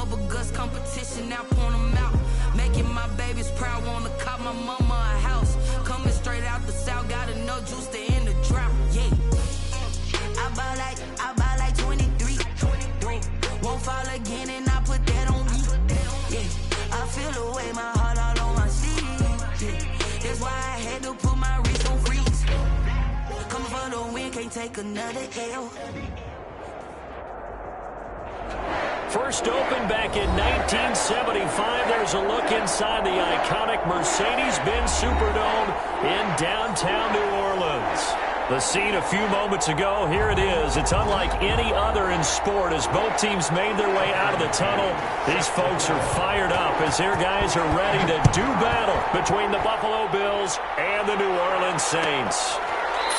bubble guts competition, now point them out. Making my babies proud, wanna cop my mama a house. Coming straight out the south, got enough juice to end the drought. Yeah. I buy like 23. Won't fall again and I put that on me. Yeah. I feel the way, my heart all on my sleeve. Yeah. That's why I had to put my wrist on freeze. Coming for the win, can't take another L. First opened back in 1975. There's a look inside the iconic Mercedes-Benz Superdome in downtown New Orleans. The scene a few moments ago, here it is. It's unlike any other in sport as both teams made their way out of the tunnel. These folks are fired up as their guys are ready to do battle between the Buffalo Bills and the New Orleans Saints.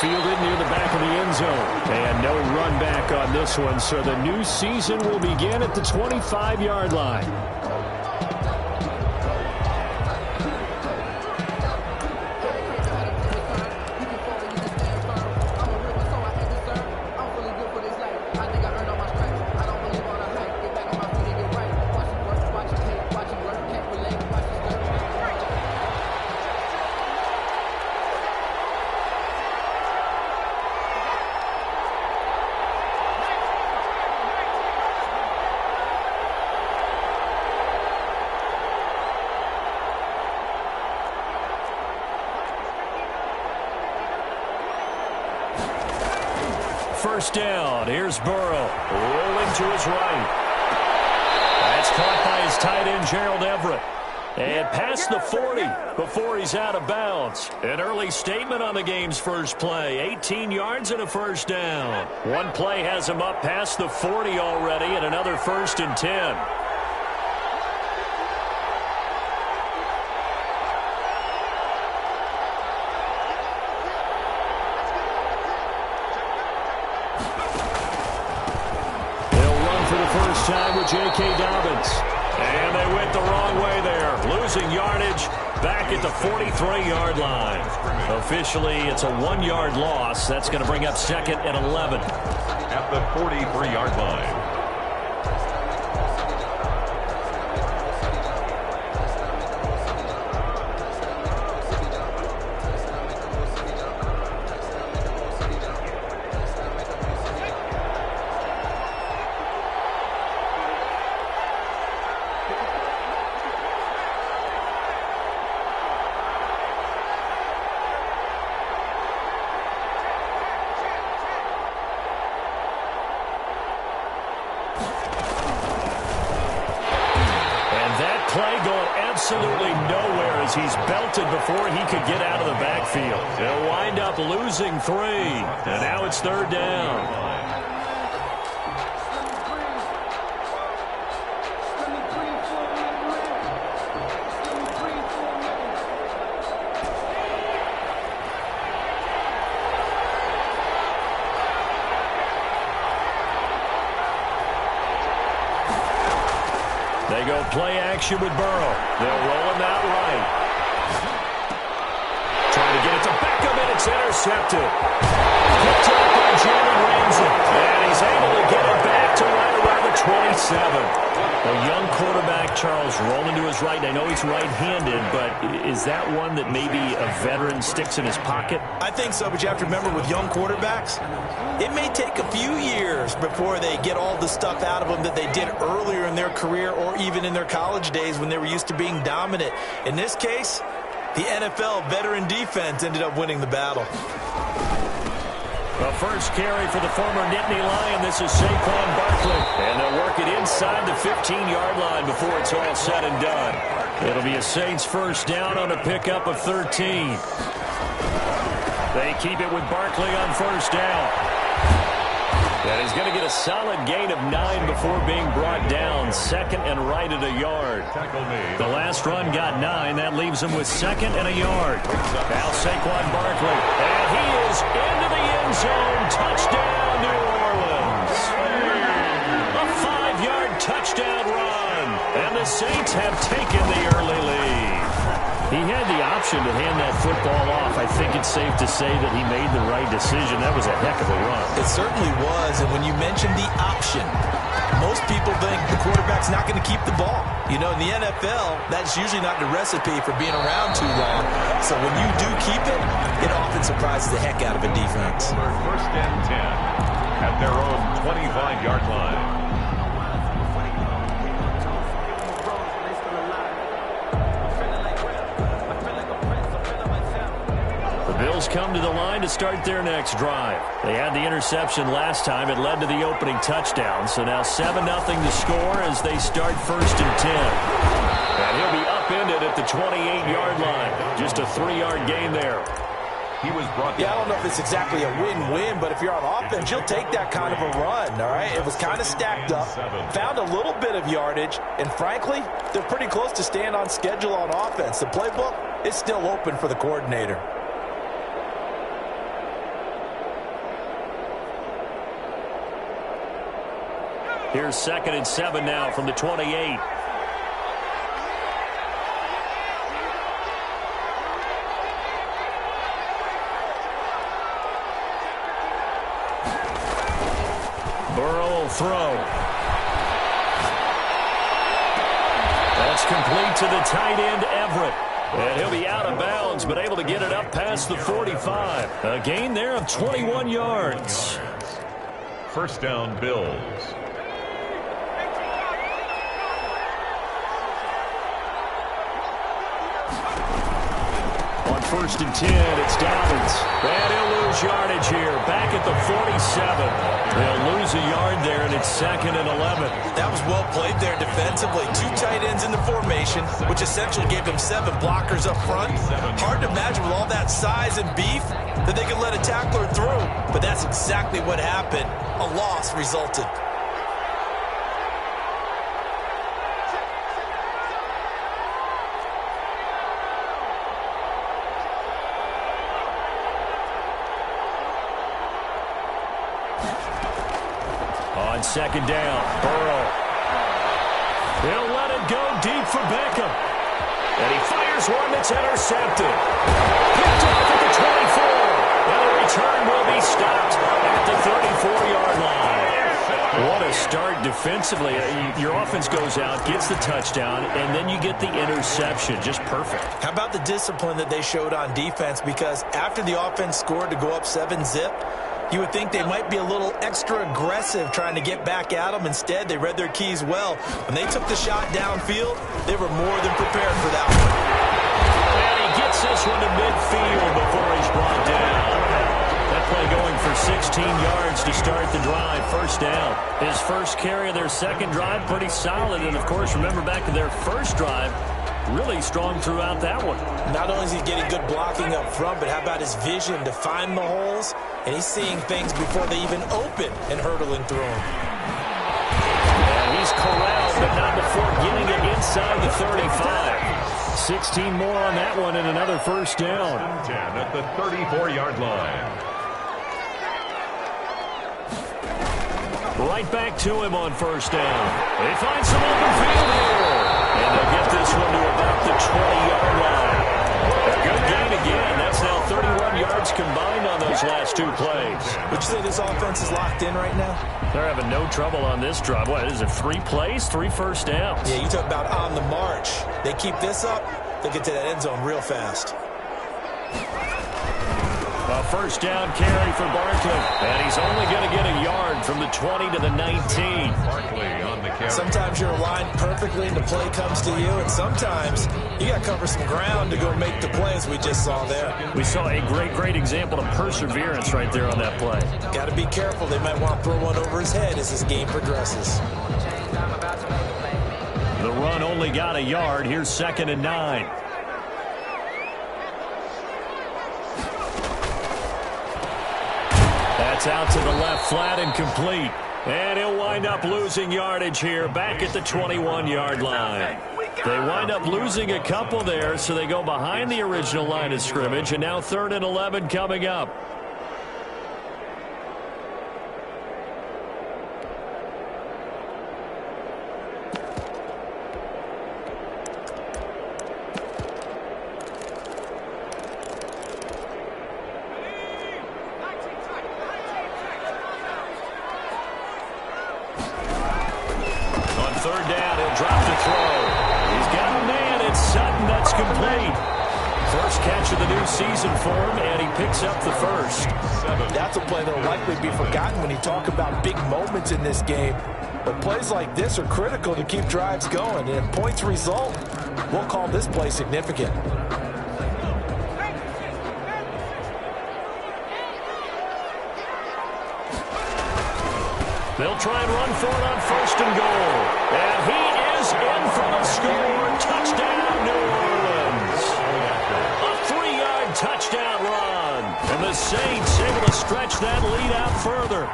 Fielded near the back of the end zone. And no run back on this one, so the new season will begin at the 25-yard line. First down. Here's Burrow. Rolling to his right. That's caught by his tight end, Gerald Everett. And past the 40 before he's out of bounds. An early statement on the game's first play. 18 yards and a first down. One play has him up past the 40 already, and another 1st and 10. Time with J.K. Dobbins. And they went the wrong way there. Losing yardage back at the 43-yard line. Officially, it's a 1-yard loss. That's going to bring up 2nd and 11. At the 43-yard line. Absolutely nowhere as he's belted before he could get out of the backfield. They'll wind up losing 3, and now it's 3rd down. They go play action with Burrow. They'll roll him out right. Trying to get it to Beckham, and it's intercepted. Picked up by Jalen Ramsey. And he's able to get it back to right around the 27. A young quarterback, Charles, rolling to his right. I know he's right-handed, but is that one that maybe a veteran sticks in his pocket? I think so, but you have to remember with young quarterbacks, it may take a few years before they get all the stuff out of them that they did earlier in their career or even in their college days when they were used to being dominant. In this case, the NFL veteran defense ended up winning the battle. The first carry for the former Nittany Lion. This is Saquon Barkley. And they'll work it inside the 15-yard line before it's all said and done. It'll be a Saints first down on a pickup of 13. They keep it with Barkley on first down. And he's going to get a solid gain of 9 before being brought down. 2nd and right at a yard. The last run got 9. That leaves him with 2nd and a yard. Now Saquon Barkley. And he is into the end zone. Touchdown, New Orleans. A 5-yard touchdown run. And the Saints have taken the early lead. He had the option to hand that football off. I think it's safe to say that he made the right decision. That was a heck of a run. It certainly was. And when you mention the option, most people think the quarterback's quarterback's not going to keep the ball. You know, in the NFL, that's usually not the recipe for being around too long. So when you do keep it, it often surprises the heck out of a defense. First and 10 at their own 25-yard line. Bills come to the line to start their next drive. They had the interception last time. It led to the opening touchdown. So now 7-0 to score as they start first and 10. And he'll be upended at the 28-yard line. Just a 3-yard gain there. He was brought down. I don't know if it's exactly a win-win, but if you're on offense, you'll take that kind of a run, all right? It was kind of stacked up, found a little bit of yardage, and frankly, they're pretty close to staying on schedule on offense. The playbook is still open for the coordinator. Here's 2nd and 7 now from the 28. Burrow will throw. That's complete to the tight end, Everett. And he'll be out of bounds, but able to get it up past the 45. A gain there of 21 yards. First down, Bills. First and 10, it's Dobbins. And he'll lose yardage here, back at the 47. They'll lose a yard there, and it's 2nd and 11. That was well played there defensively. 2 tight ends in the formation, which essentially gave them 7 blockers up front. Hard to imagine with all that size and beef that they could let a tackler through. But that's exactly what happened. A loss resulted. On 2nd down, Burrow. He'll let it go deep for Beckham. And he fires one that's intercepted. Picked off at the 24. And the return will be stopped at the 34-yard line. What a start defensively. Your offense goes out, gets the touchdown, and then you get the interception. Just perfect. How about the discipline that they showed on defense? Because after the offense scored to go up 7-zip, you would think they might be a little extra aggressive trying to get back at them. Instead, they read their keys well. When they took the shot downfield, they were more than prepared for that one. And he gets this one to midfield before he's brought down. That play going for 16 yards to start the drive. First down. His first carry of their second drive, pretty solid. And, of course, remember back to their first drive, really strong throughout that one. Not only is he getting good blocking up front, but how about his vision to find the holes? And he's seeing things before they even open and hurdling through them. And he's corralled, but not before getting it inside the 35. 16 more on that one and another first down. 10 at the 34-yard line. Right back to him on first down. They find some open field here. And they'll get this one to about the 20-yard line. A good gain again. That's now 31 yards combined on those last 2 plays. Would you say this offense is locked in right now? They're having no trouble on this drive. What is it, 3 plays, 3 first downs? Yeah, you talk about on the march. They keep this up, they'll get to that end zone real fast. A first down carry for Barkley. And he's only going to get a yard from the 20 to the 19. Barkley on the carry. Sometimes you're aligned perfectly and the play comes to you, and sometimes you got to cover some ground to go make the play, as we just saw there. We saw a great example of perseverance right there on that play. Got to be careful. They might want to throw one over his head as this game progresses. The run only got a yard. Here's 2nd and 9. That's out to the left, flat and complete. And he'll wind up losing yardage here back at the 21-yard line. They wind up losing a couple there, so they go behind the original line of scrimmage, and now 3rd and 11 coming up. On 3rd down. down. He'll drop to throw. He's got a man. It's Sutton. That's complete. First catch of the new season for him, and he picks up the first. That's a play that will likely be forgotten when you talk about big moments in this game. But plays like this are critical to keep drives going. And if points result, we'll call this play significant. They'll try and run for it on first and goal. And he is in for the score. Touchdown, New Orleans. A 3-yard touchdown run. And the Saints able to stretch that lead out further.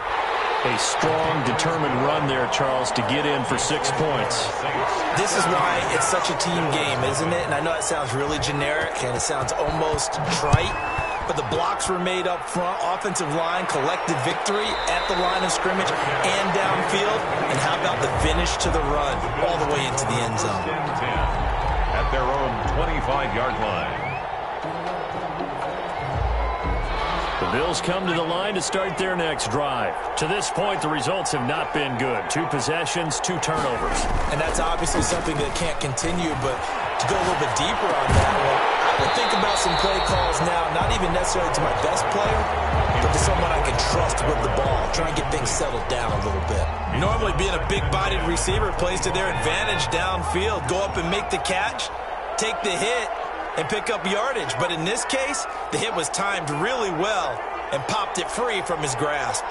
A strong, determined run there, Charles, to get in for 6 points. This is why it's such a team game, isn't it? And I know it sounds really generic and it sounds almost trite, but the blocks were made up front. Offensive line collected victory at the line of scrimmage and downfield. And how about the finish to the run all the way into the end zone? At their own 25-yard line. The Bills come to the line to start their next drive. To this point, the results have not been good. 2 possessions, 2 turnovers. And that's obviously something that can't continue, but to go a little bit deeper on that one, I would think about some play calls now, not even necessarily to my best player, but to someone I can trust with the ball. Try and get things settled down a little bit. Normally being a big-bodied receiver plays to their advantage downfield. Go up and make the catch, take the hit, and pick up yardage. But in this case, the hit was timed really well and popped it free from his grasp.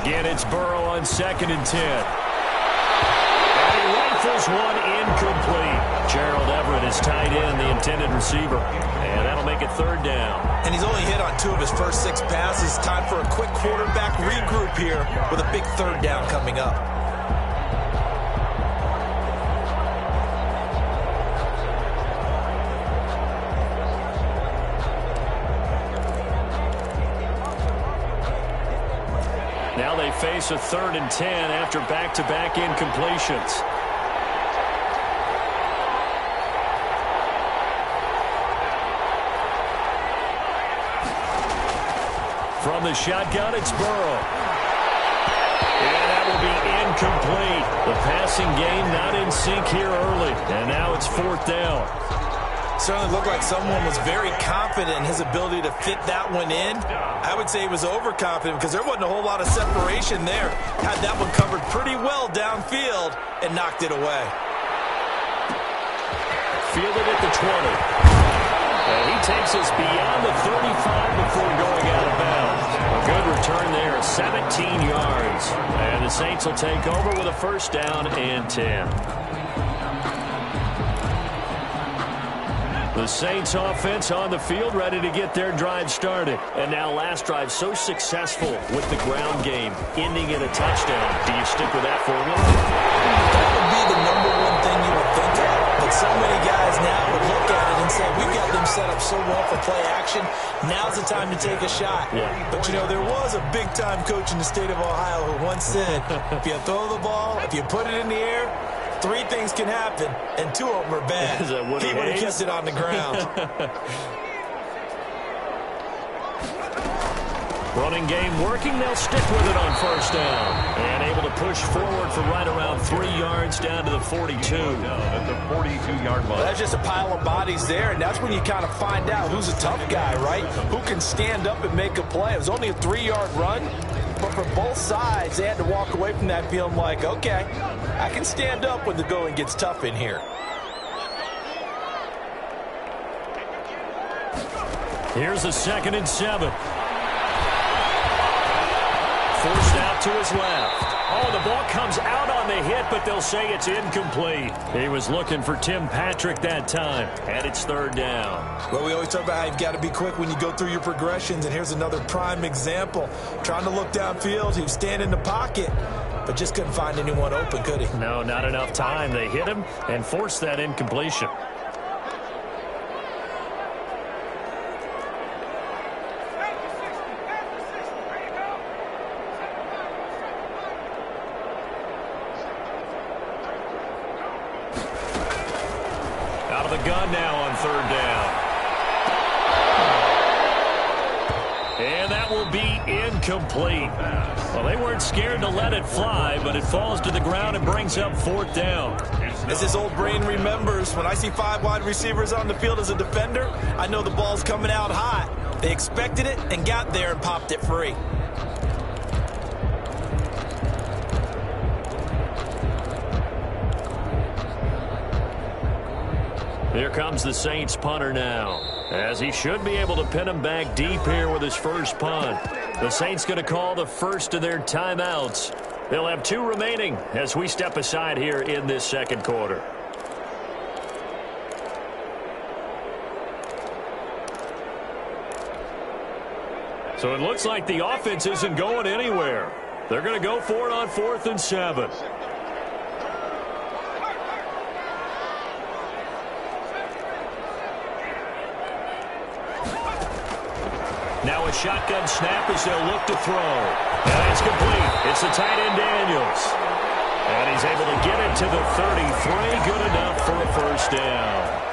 Again, it's Burrow on 2nd and 10. And he rifles one incomplete. Gerald Everett is tied in, the intended receiver. And that'll make it 3rd down. And he's only hit on 2 of his first 6 passes. Time for a quick quarterback regroup here with a big 3rd down coming up. Now they face a 3rd and 10 after back-to-back incompletions. From the shotgun, it's Burrow. And that will be incomplete. The passing game not in sync here early. And now it's 4th down. Certainly looked like someone was very confident in his ability to fit that one in. I would say he was overconfident because there wasn't a whole lot of separation there. Had that one covered pretty well downfield and knocked it away. Fielded at the 20. And he takes us beyond the 35 before going out of bounds. A good return there, 17 yards. And the Saints will take over with a 1st down and 10. The Saints offense on the field, ready to get their drive started. And now last drive so successful with the ground game, ending in a touchdown. Do you stick with that formula? That would be the #1 thing you would think of. But so many guys now would look at it and say, we've got them set up so well for play action. Now's the time to take a shot. Yeah. But, you know, there was a big-time coach in the state of Ohio who once said, if you throw the ball, if you put it in the air, 3 things can happen, and 2 of them are bad. Is that what he would have kept it on the ground. Running game working. They'll stick with it on 1st down. And able to push forward for right around 3 yards down to the 42. At the 42-yard line. That's just a pile of bodies there, and that's when you kind of find out who's a tough guy, right? Who can stand up and make a play. It was only a 3-yard run, but for both sides, they had to walk away from that feeling like, okay, I can stand up when the going gets tough in here. Here's a 2nd and 7. Forced out to his left. Oh, the ball comes out on the hit, but they'll say it's incomplete. He was looking for Tim Patrick that time, and it's 3rd down. Well, we always talk about how you've got to be quick when you go through your progressions, and here's another prime example. Trying to look downfield, he was standing in the pocket, but just couldn't find anyone open, could he? No, not enough time. They hit him and forced that incompletion. Out of the gun now on 3rd down. And that will be incomplete. Well, they weren't scared to let it fly, but it falls to the ground and brings up 4th down. As his old brain remembers, when I see 5 wide receivers on the field as a defender, I know the ball's coming out hot. They expected it and got there and popped it free. Here comes the Saints punter now, as he should be able to pin him back deep here with his first punt. The Saints going to call the first of their timeouts. They'll have 2 remaining as we step aside here in this second quarter. So it looks like the offense isn't going anywhere. They're going to go for it on 4th and 7. Now a shotgun snap as they'll look to throw. And it's complete. It's the tight end Daniels. And he's able to get it to the 33. Good enough for a first down.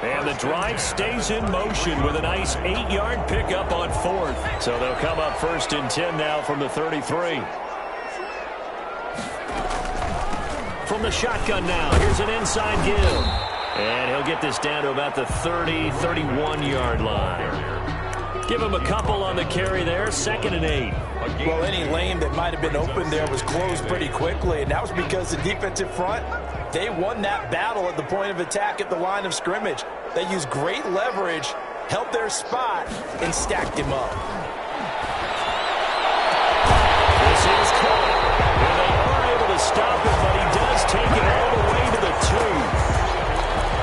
And the drive stays in motion with a nice 8-yard pickup on 4th. So they'll come up 1st and 10 now from the 33. From the shotgun now, here's an inside give. And he'll get this down to about the 30, 31-yard line. Give him a couple on the carry there, 2nd and 8. Well, any lane that might have been open there was closed pretty quickly, and that was because the defensive front, they won that battle at the point of attack at the line of scrimmage. They used great leverage, held their spot, and stacked him up. This is caught. And they are able to stop it, but he does take it all the way to the 2.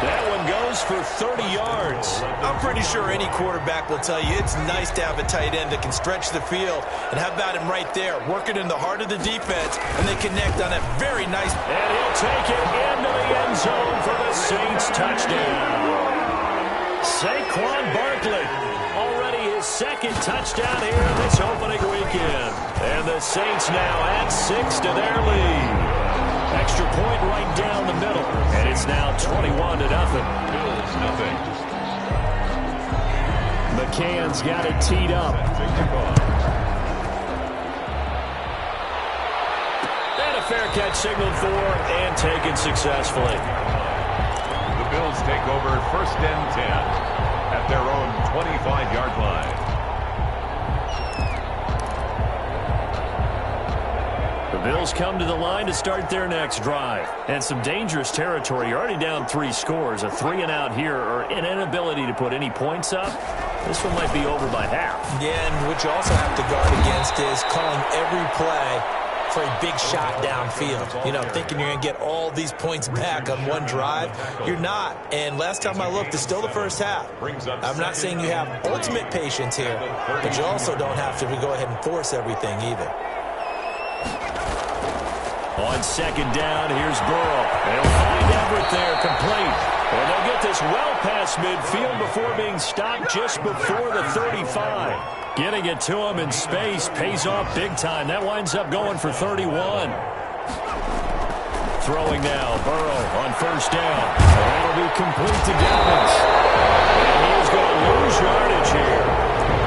That one goes for 30 yards. I'm pretty sure any quarterback will tell you it's nice to have a tight end that can stretch the field. And how about him right there, working in the heart of the defense, and they connect on a very nice... And he'll take it into the end zone for the Saints touchdown. Saquon Barkley, already his 2nd touchdown here in this opening weekend. And the Saints now add 6 to their lead. Extra point right down the middle. And it's now 21-0. Bills nothing. McCann's got it teed up. And a fair catch signaled for and taken successfully. The Bills take over 1st and 10 at their own 25-yard line. The Bills come to the line to start their next drive. And some dangerous territory. You're already down 3 scores. A 3-and-out here or an inability to put any points up. This one might be over by half. Yeah, and what you also have to guard against is calling every play for a big shot downfield. You know, thinking you're going to get all these points back on one drive. You're not. And last time I looked, it's still the first half. I'm not saying you have ultimate patience here, but you also don't have to go ahead and force everything either. On 2nd down, here's Burrow. They'll find Everett there, complete. And they'll get this well past midfield before being stopped just before the 35. Getting it to him in space pays off big time. That winds up going for 31. Throwing now, Burrow on 1st down. And it'll be complete to Dobbins. And he's going to lose yardage here.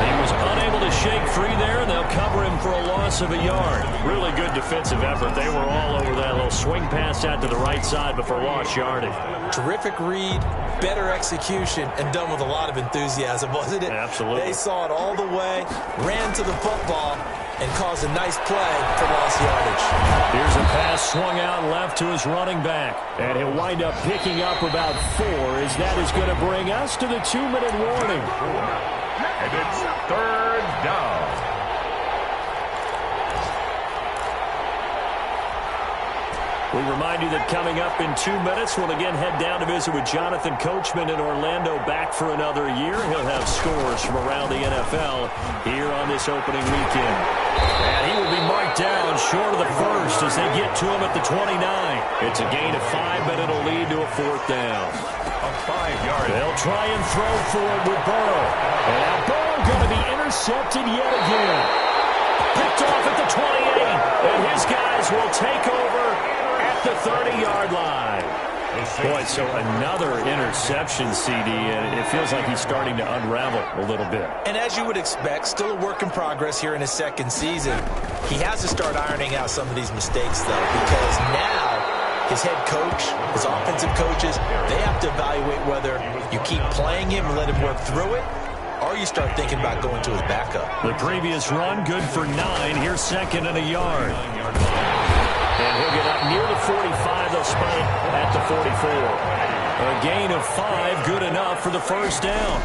He was unable to shake free there, and they'll cover him for a loss of a yard. Really good defensive effort. They were all over that little swing pass out to the right side before lost yardage. Terrific read, better execution, and done with a lot of enthusiasm, wasn't it? Absolutely. They saw it all the way, ran to the football, and caused a nice play for lost yardage. Here's a pass swung out left to his running back. And he'll wind up picking up about 4 as that is going to bring us to the 2-minute warning. And it's 3rd down. We remind you that coming up in 2 minutes, we'll again head down to visit with Jonathan Coachman in Orlando, back for another year. He'll have scores from around the NFL here on this opening weekend. And he will be marked down short of the first as they get to him at the 29. It's a gain of 5, but it'll lead to a 4th down. A 5-yard. They'll try and throw for it with Burrow. And now Burrow going to be intercepted yet again. Picked off at the 28. And his guys will take over at the 30-yard line. Boy, so another interception, CD, and it feels like he's starting to unravel a little bit. And as you would expect, still a work in progress here in his second season. He has to start ironing out some of these mistakes, though, because now his head coach, his offensive coaches, they have to evaluate whether you keep playing him and let him work through it, or you start thinking about going to his backup. The previous run, good for 9. Here's second and a yard. And he'll get up near the 45. They'll spike at the 44. A gain of 5, good enough for the first down.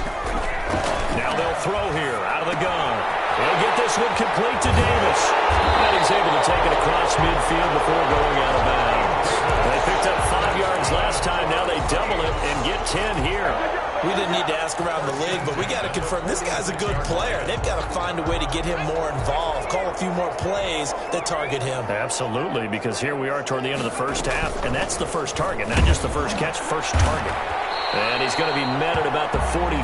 Now they'll throw here out of the gun. They'll get this one complete to Davis. And he's able to take it across midfield before going out of bounds. They picked up 5 yards last time. Now they double it and get 10 here. We didn't need to ask around the league, but we got to confirm this guy's a good player. They've got to find a way to get him more involved, call a few more plays that target him. Absolutely, because here we are toward the end of the first half, and that's the first target, not just the first catch, first target. And he's going to be met at about the 43.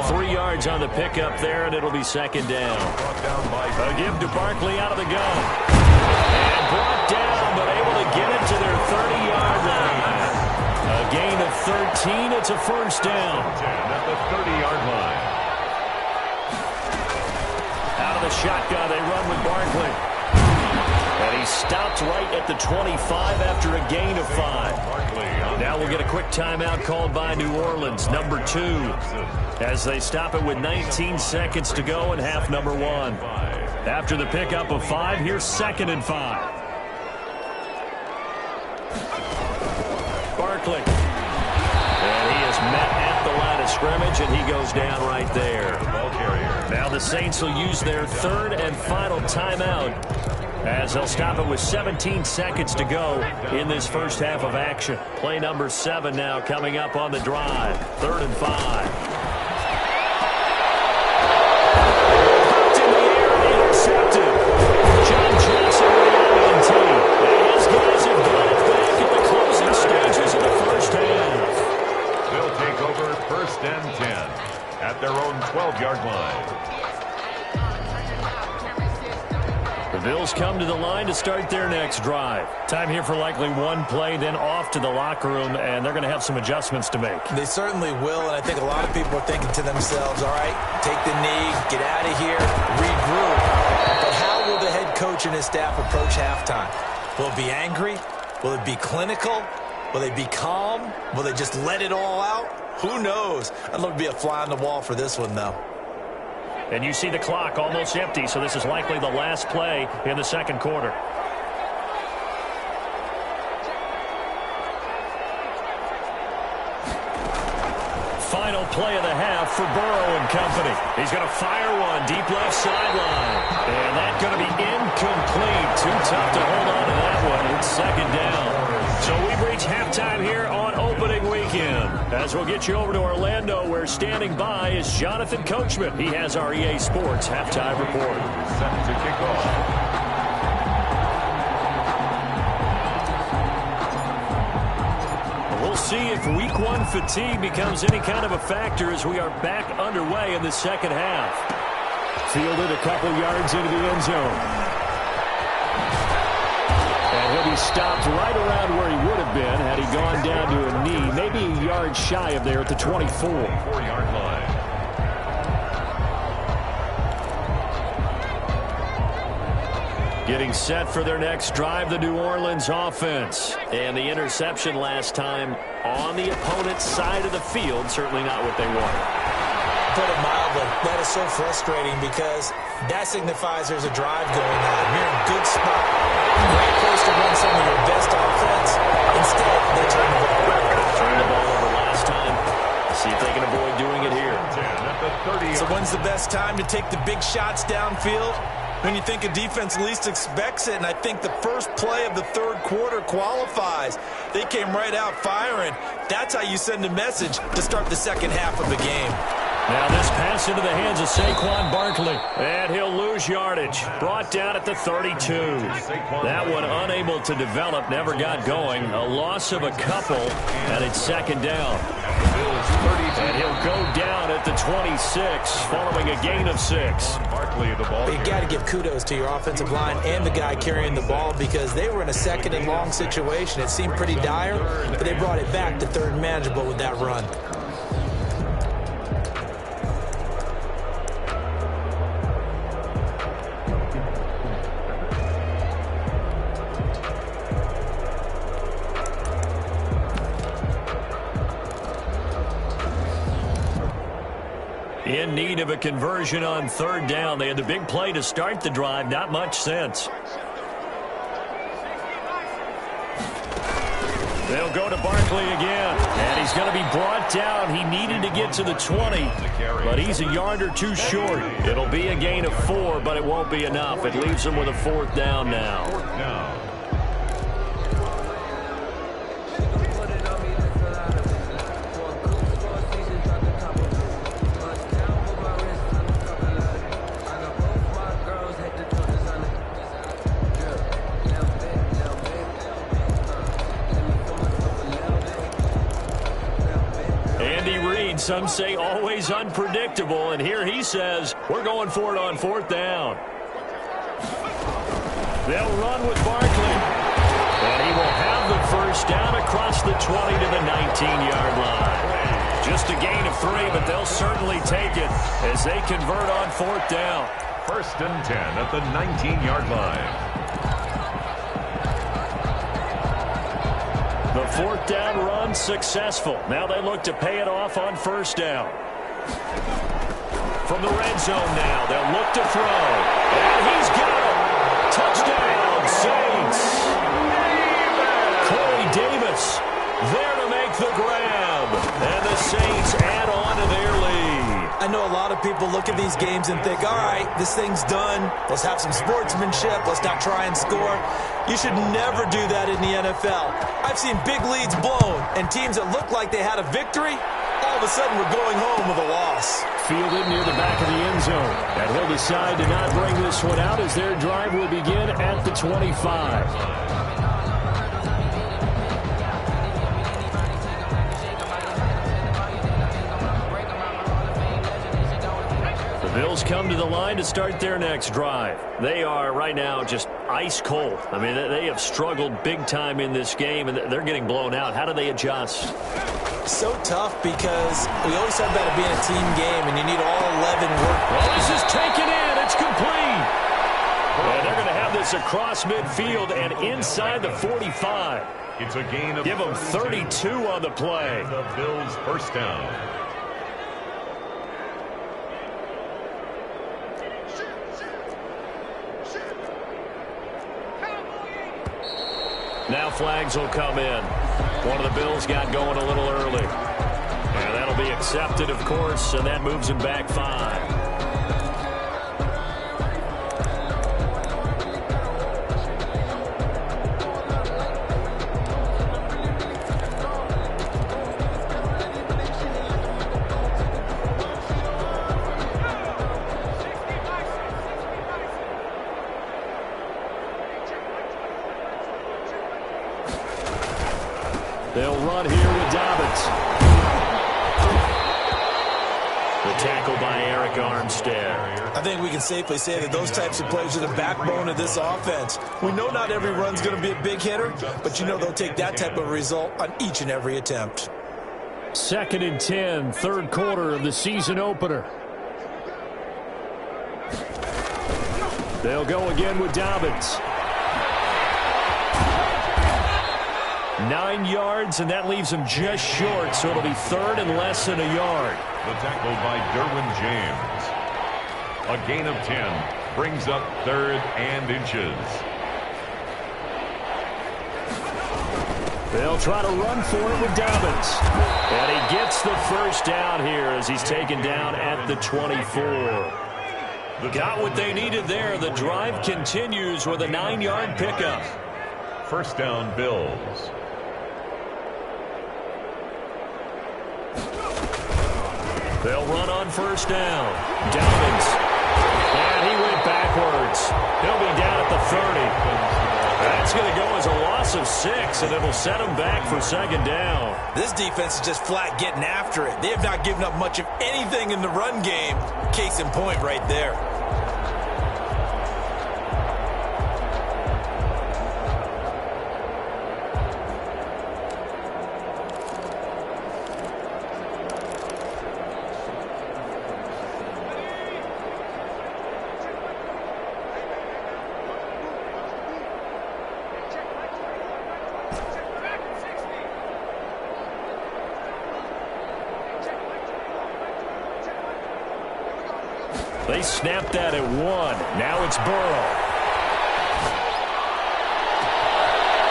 3 yards on the pickup there, and it'll be second down. A give to Barkley out of the gun. And brought down, but able to get it to their 30-yard line. A gain of 13. It's a first down. At the 30-yard line. Out of the shotgun, they run with Barkley. And he stopped right at the 25 after a gain of 5. Now we'll get a quick timeout called by New Orleans, number 2, as they stop it with 19 seconds to go in half number 1. After the pickup of 5, here's second and 5. Barkley. And he is met at the line of scrimmage, and he goes down right there. Now the Saints will use their third and final timeout as they'll stop it with 17 seconds to go in this first half of action. Play number 7 now coming up on the drive. 3rd and 5. First and 10 at their own 12-yard line. The Bills come to the line to start their next drive. Time here for likely one play, then off to the locker room, and they're going to have some adjustments to make. They certainly will, and I think a lot of people are thinking to themselves, all right, take the knee, get out of here, regroup. But how will the head coach and his staff approach halftime? Will it be angry? Will it be clinical? Will they be calm? Will they just let it all out? Who knows? I'd love to be a fly on the wall for this one, though. And you see the clock almost empty, so this is likely the last play in the second quarter. Final play of the half for Burrow and company. He's going to fire one deep left sideline. And that's going to be incomplete. Too tough to hold on to that one. It's second down. So we've reached halftime here on opening weekend. As we'll get you over to Orlando, where standing by is Jonathan Coachman. He has our EA Sports halftime report. Set to kick off. We'll see if week 1 fatigue becomes any kind of a factor as we are back underway in the second half. Fielded a couple yards into the end zone. And he'll be stopped right around where he would have been had he gone down to a knee, maybe a yard shy of there at the 24. 4-yard line. Getting set for their next drive, the New Orleans offense. And the interception last time on the opponent's side of the field, certainly not what they wanted. Put it mildly, that is so frustrating because that signifies there's a drive going on. You're in a good spot, great place to run some of your best offense. Instead, they turn the ball over. Turned the ball over last time. See if they can avoid doing it here. So when's the best time to take the big shots downfield? When you think a defense least expects it, and I think the first play of the third quarter qualifies. They came right out firing. That's how you send a message to start the second half of the game. Now this pass into the hands of Saquon Barkley. And he'll lose yardage. Brought down at the 32. That one unable to develop, never got going. A loss of a couple, and it's second down. And he'll go down at the 26, following a gain of 6. You got to give kudos to your offensive line and the guy carrying the ball, because they were in a second and long situation. It seemed pretty dire, but they brought it back to third and manageable with that run. In need of a conversion on third down. They had the big play to start the drive. Not much sense. They'll go to Barkley again. And he's going to be brought down. He needed to get to the 20, but he's a yard or two short. It'll be a gain of 4, but it won't be enough. It leaves him with a fourth down now. Some say always unpredictable, and here he says we're going for it on fourth down. They'll run with Barkley, and he will have the first down across the 20 to the 19-yard line. Just a gain of 3, but they'll certainly take it as they convert on fourth down. First and 10 at the 19-yard line. The fourth down run successful. Now they look to pay it off on first down. From the red zone now, they'll look to throw. And he's got it. Touchdown, Saints. Corey Davis there to make the grab. And the Saints add on to their lead. I know a lot of people look at these games and think, all right, this thing's done. Let's have some sportsmanship. Let's not try and score. You should never do that in the NFL. I've seen big leads blown, and teams that look like they had a victory, all of a sudden were going home with a loss. Fielded near the back of the end zone. And he'll decide to not bring this one out as their drive will begin at the 25. Bills come to the line to start their next drive. They are right now just ice cold. I mean, they have struggled big time in this game, and they're getting blown out. How do they adjust? So tough, because we always said about it being a team game, and you need all 11 work. Well, this is taken in. It's complete. And they're going to have this across midfield and inside the 45. It's a gain of Give them 32 on the play. The Bills' first down. Now flags will come in. One of the Bills got going a little early. And that'll be accepted, of course, and that moves him back 5. They'll run here with Dobbins. The tackle by Eric Armstead. I think we can safely say that those types of plays are the backbone of this offense. We know not every run's going to be a big hitter, but you know they'll take that type of result on each and every attempt. Second and 10, third quarter of the season opener. They'll go again with Dobbins. 9 yards, and that leaves him just short, so it'll be third and less than a yard. The tackle by Derwin James. A gain of 10 brings up third and inches. They'll try to run for it with Dobbins. And he gets the first down here as he's taken down at the 24. Got what they needed there. The drive continues with a 9-yard pickup. First down, Bills. They'll run on first down. Dobbins. And he went backwards. He'll be down at the 30. That's going to go as a loss of 6, and it'll set him back for second down. This defense is just flat getting after it. They have not given up much of anything in the run game. Case in point right there. They snapped that at 1. Now it's Burrow.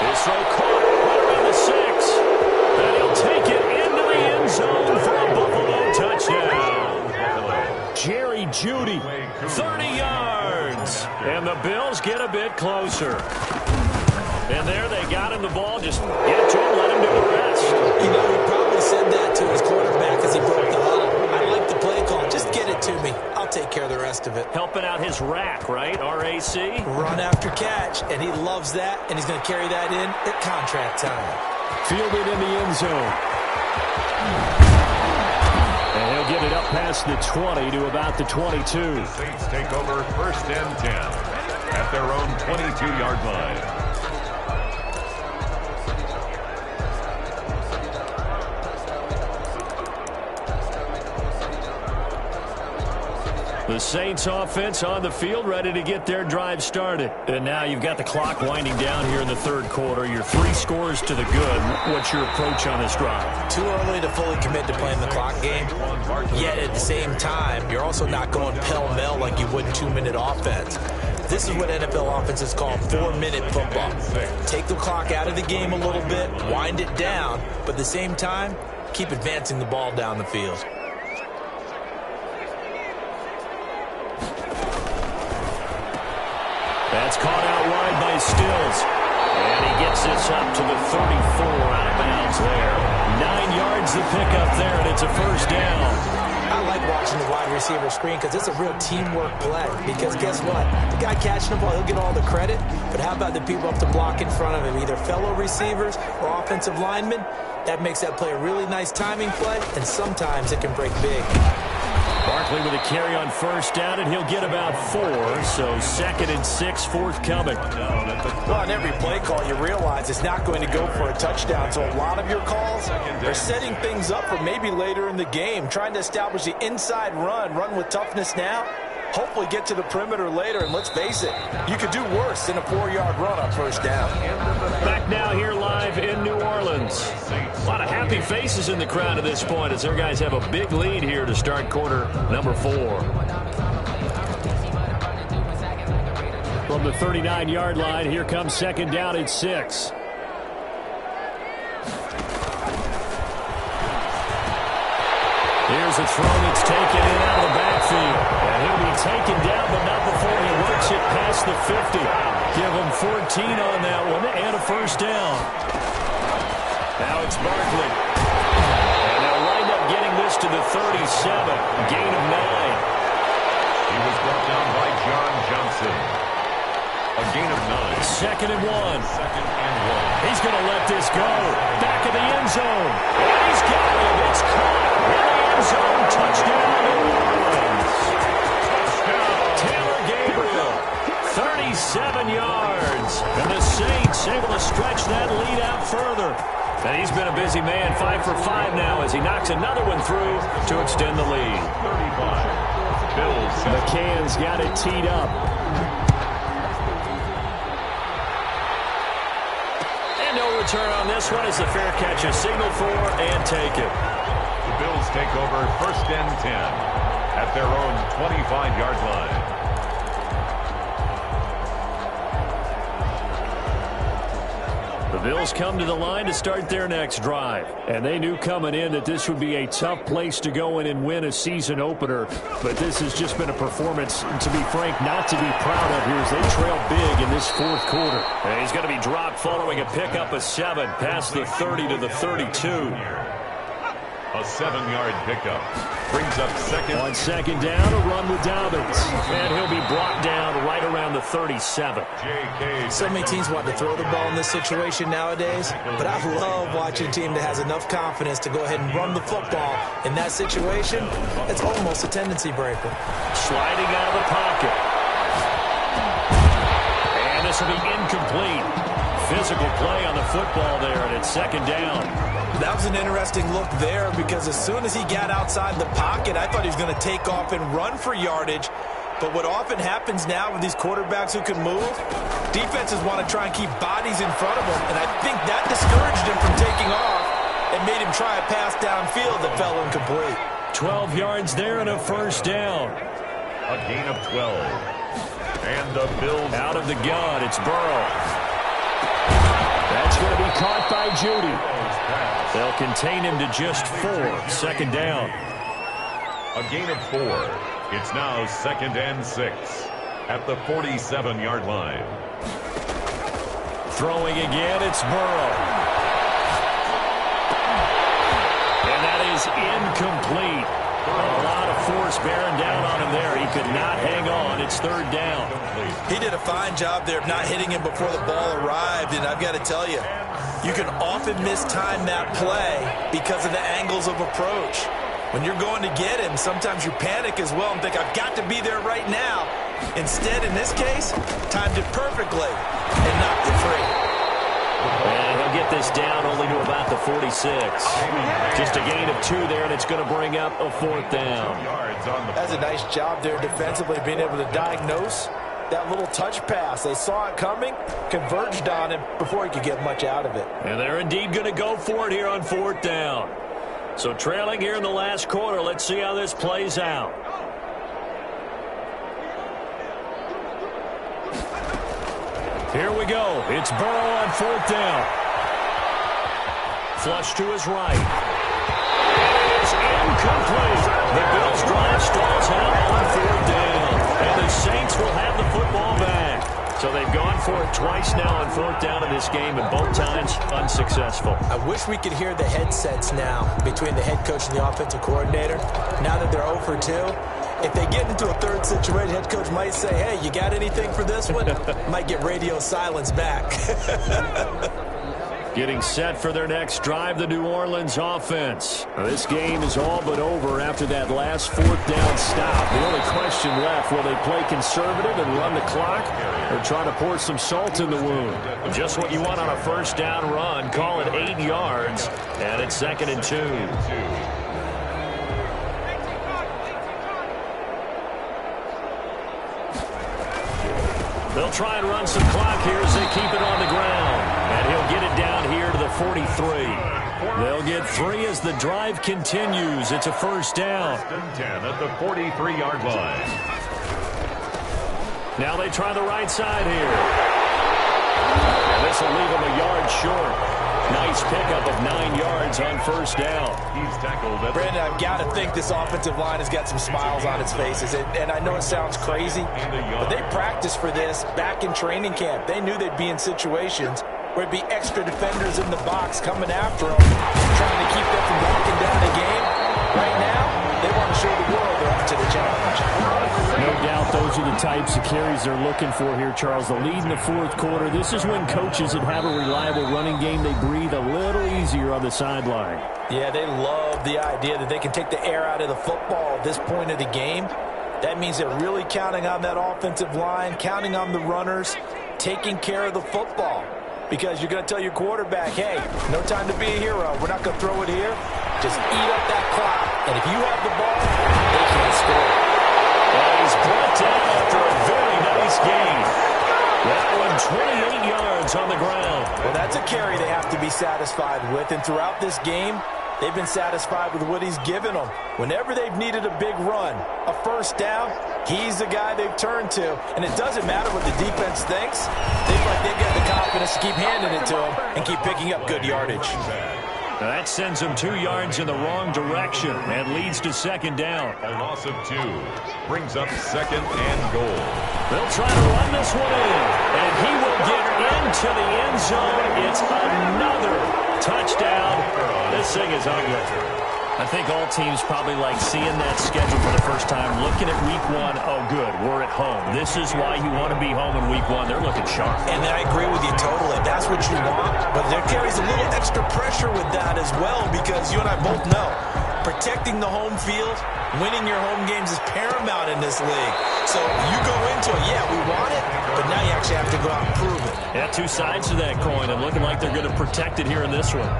His throw caught right around the 6. And he'll take it into the end zone for a Buffalo touchdown. Jerry Jeudy, 30 yards. And the Bills get a bit closer. And there they got him the ball. Just get it to him, let him do the rest. You know, he probably said that to his quarterback as he broke the huddle. I like the play call. Just get it to me. I'll take care of the rest of it. Helping out his rack, right? R-A-C? Run after catch, and he loves that, and he's going to carry that in at contract time. Fielded in the end zone. And he'll get it up past the 20 to about the 22. The Saints take over first and 10 at their own 22-yard line. The Saints offense on the field, ready to get their drive started. And now you've got the clock winding down here in the third quarter. You're 3 scores to the good. What's your approach on this drive? Too early to fully commit to playing the clock game. Yet at the same time, you're also not going pell-mell like you would 2-minute offense. This is what NFL offenses call 4-minute football. Take the clock out of the game a little bit, wind it down, but at the same time, keep advancing the ball down the field. That's caught out wide by Stills. And he gets this up to the 34 out of bounds there. 9 yards to pick up there, and it's a first down. I like watching the wide receiver screen because it's a real teamwork play. Because guess what? The guy catching the ball, he'll get all the credit. But how about the people up to block in front of him, either fellow receivers or offensive linemen? That makes that play a really nice timing play, and sometimes it can break big. Barkley with a carry on first down, and he'll get about 4. So 2nd and 6 forthcoming. Well, on every play call, you realize it's not going to go for a touchdown. So a lot of your calls are setting things up for maybe later in the game, trying to establish the inside run with toughness now. Hopefully get to the perimeter later, and let's face it, you could do worse than a 4-yard run on first down. Back now here live in New Orleans. A lot of happy faces in the crowd at this point as their guys have a big lead here to start quarter number 4. From the 39-yard line, here comes second down at 6. Here's a throw that's taken in out of the backfield. And he'll be taken down, but not before he works it past the 50. Give him 14 on that one and a first down. Now it's Barkley. And they'll wind up getting this to the 37. Gain of 9. He was brought down by John Johnson. A gain of 9. 2nd and 1. 2nd and 1. He's going to let this go. Back of the end zone. And he's got him. It's caught. Zone touchdown New Orleans. Touchdown Taylor Gabriel, 37 yards. And the Saints able to stretch that lead out further. And he's been a busy man, 5 for 5 now as he knocks another one through to extend the lead. 35. Bills. McCann's got it teed up. And no return on this one as the fair catch is signaled for and take it. Bills take over first and 10 at their own 25-yard line. The Bills come to the line to start their next drive. And they knew coming in that this would be a tough place to go in and win a season opener. But this has just been a performance, to be frank, not to be proud of here as they trail big in this fourth quarter. And he's going to be dropped following a pickup of 7 past the 30 to the 32. A 7-yard pickup. Brings up second. On second down, a run with Dobbins. And he'll be brought down right around the 37. So many teams want to throw the ball in this situation nowadays, but I love watching a team that has enough confidence to go ahead and run the football. In that situation, it's almost a tendency breaker. Sliding out of the pocket. And this will be incomplete. Physical play on the football there, and it's second down. That was an interesting look there because as soon as he got outside the pocket, I thought he was going to take off and run for yardage. But what often happens now with these quarterbacks who can move, defenses want to try and keep bodies in front of them, and I think that discouraged him from taking off and made him try a pass downfield that fell incomplete. 12 yards there and a first down. A gain of 12. And the Bills out of the gun. It's Burrow. That's going to be caught by Judy. They'll contain him to just 4. Second down. A gain of 4. It's now 2nd and 6 at the 47-yard line. Throwing again, it's Burrow. And that is incomplete. A lot of force bearing down on him there. He could not hang on. It's third down. He did a fine job there of not hitting him before the ball arrived, and I've got to tell you, you can often mistime that play because of the angles of approach. When you're going to get him, sometimes you panic as well and think, I've got to be there right now. Instead, in this case, timed it perfectly and knocked it free. And he'll get this down only to about the 46. Just a gain of 2 there, and it's going to bring up a 4th down. That's a nice job there defensively, being able to diagnose that little touch pass. They saw it coming, converged on him before he could get much out of it. And they're indeed going to go for it here on 4th down. So trailing here in the last quarter, let's see how this plays out. Here we go. It's Burrow on 4th down. Flush to his right. It is incomplete. The Bills drive stalls out on 4th down. And the Saints will have the football back. So they've gone for it twice now on 4th down in this game, and both times unsuccessful. I wish we could hear the headsets now between the head coach and the offensive coordinator. Now that they're 0 for 2, if they get into a third situation, head coach might say, hey, you got anything for this one? Might get radio silence back. Getting set for their next drive, the New Orleans offense. This game is all but over after that last 4th down stop. The only question left, will they play conservative and run the clock or try to pour some salt in the wound? Just what you want on a 1st down run. Call it 8 yards, and it's 2nd and 2. They'll try and run some clock here as they keep it on the ground. And he'll get it down here to the 43. They'll get 3 as the drive continues. It's a 1st down. 10 at the 43-yard line. Now they try the right side here. And this will leave them a yard short. Nice pickup of 9 yards on 1st down. He's tackled. Brandon, I've got to think this offensive line has got some smiles on its faces. And I know it sounds crazy, but they practiced for this back in training camp. They knew they'd be in situations where it'd be extra defenders in the box coming after them, trying to keep them from locking down the game. Right now, they want to show the world they're up to the challenge. No doubt those are the types of carries they're looking for here, Charles. The lead in the 4th quarter. This is when coaches that have a reliable running game, they breathe a little easier on the sideline. Yeah, they love the idea that they can take the air out of the football at this point of the game. That means they're really counting on that offensive line, counting on the runners, taking care of the football. Because you're going to tell your quarterback, hey, no time to be a hero. We're not going to throw it here. Just eat up that clock. And if you have the ball, they can't score. And he's brought down after a very nice game. That one, 28 yards on the ground. Well, that's a carry they have to be satisfied with. And throughout this game, they've been satisfied with what he's given them. Whenever they've needed a big run, a 1st down, he's the guy they've turned to. And it doesn't matter what the defense thinks. They feel like they've got the confidence to keep handing it to him and keep picking up good yardage. Now that sends them 2 yards in the wrong direction and leads to 2nd down. A loss of 2 brings up 2nd and goal. They'll try to run this one in, and he will get into the end zone. It's another touchdown. This thing is ugly. I think all teams probably like seeing that schedule for the first time, looking at week one. Oh, good, we're at home. This is why you want to be home in week one. They're looking sharp. And I agree with you totally. That's what you want, but there carries a little extra pressure with that as well, because you and I both know protecting the home field, winning your home games is paramount in this league. So you go into it, yeah, we want it, but now you actually have to go out and prove it. Yeah, two sides to that coin, and looking like they're going to protect it here in this one.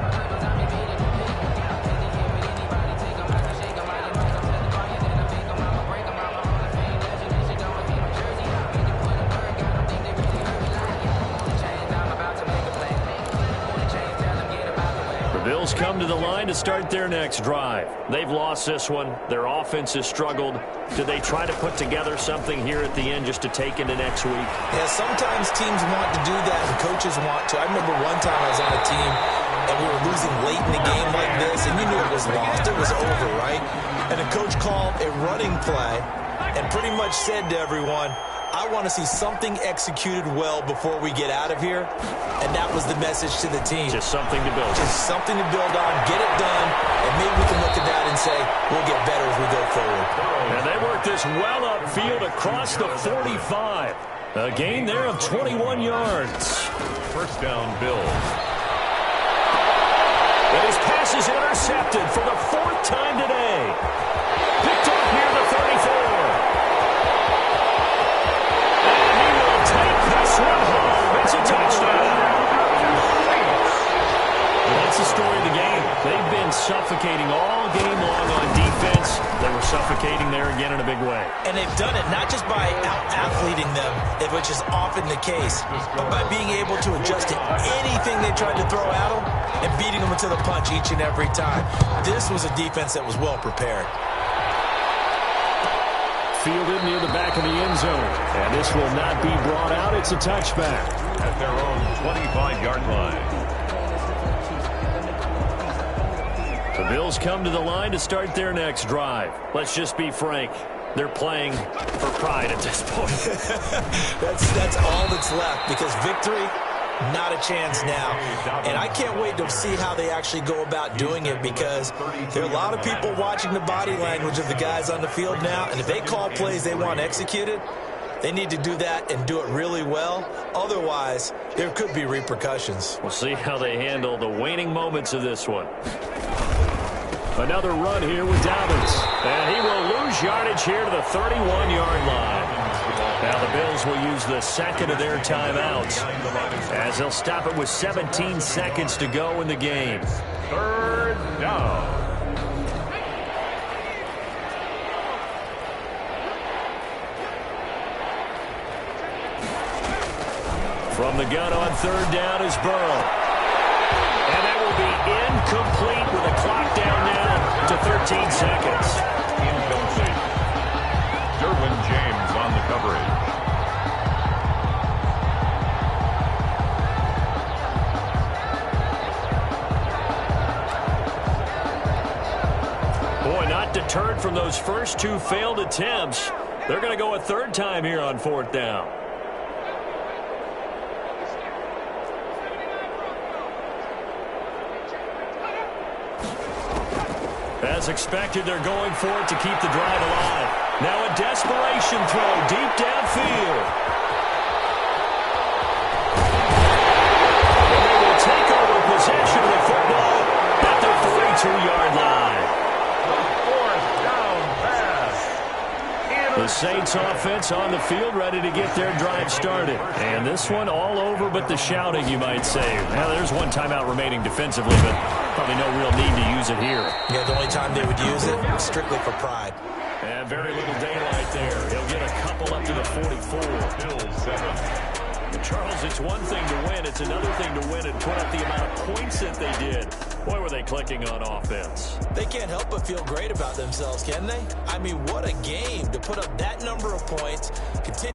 Bills come to the line to start their next drive. They've lost this one. Their offense has struggled. Do they try to put together something here at the end just to take into next week? Yeah, sometimes teams want to do that and coaches want to. I remember one time I was on a team and we were losing late in the game like this, and you knew it was lost. It was over, right? And the coach called a running play and pretty much said to everyone, I want to see something executed well before we get out of here. And that was the message to the team. Just something to build. Just something to build on, get it done, and maybe we can look at that and say, we'll get better as we go forward. And they work this well upfield across the 45. A gain there of 21 yards. First down, Bills. And his pass is intercepted for the fourth time today. Picked up near the 34. This one home. It's a touchdown. That's the story of the game. They've been suffocating all game long on defense. They were suffocating there again in a big way. And they've done it not just by out-athleting them, which is often the case, but by being able to adjust to anything they tried to throw at them and beating them to the punch each and every time. This was a defense that was well prepared. Fielded near the back of the end zone. And this will not be brought out. It's a touchback. At their own 25-yard line. The Bills come to the line to start their next drive. Let's just be frank. They're playing for pride at this point. That's all that's left, because victory, not a chance now. And I can't wait to see how they actually go about doing it, because there are a lot of people watching the body language of the guys on the field now, and if they call plays they want executed, they need to do that and do it really well. Otherwise, there could be repercussions. We'll see how they handle the waning moments of this one. Another run here with Dobbins. And he will lose yardage here to the 31-yard line. Now the Bills will use the second of their timeouts, as they'll stop it with 17 seconds to go in the game. Third down. From the gun on third down is Burrow. And that will be incomplete with a clock down now to 13 seconds. Incomplete. Derwin James on the coverage. Boy, not deterred from those first two failed attempts. They're going to go a third time here on fourth down. As expected, they're going for it to keep the drive alive. Now a desperation throw deep downfield. And they will take over possession of the football at their 42-yard line. Fourth down pass. The Saints offense on the field, ready to get their drive started. And this one all over but the shouting, you might say. Now, there's one timeout remaining defensively, but probably no real need to use it here. Yeah, the only time they would use it was strictly for pride. And very little daylight there. He'll get a couple up to the 44. Bills 7. Charles, it's one thing to win. It's another thing to win and put up the amount of points that they did. Boy, were they clicking on offense. They can't help but feel great about themselves, can they? I mean, what a game to put up that number of points. Continue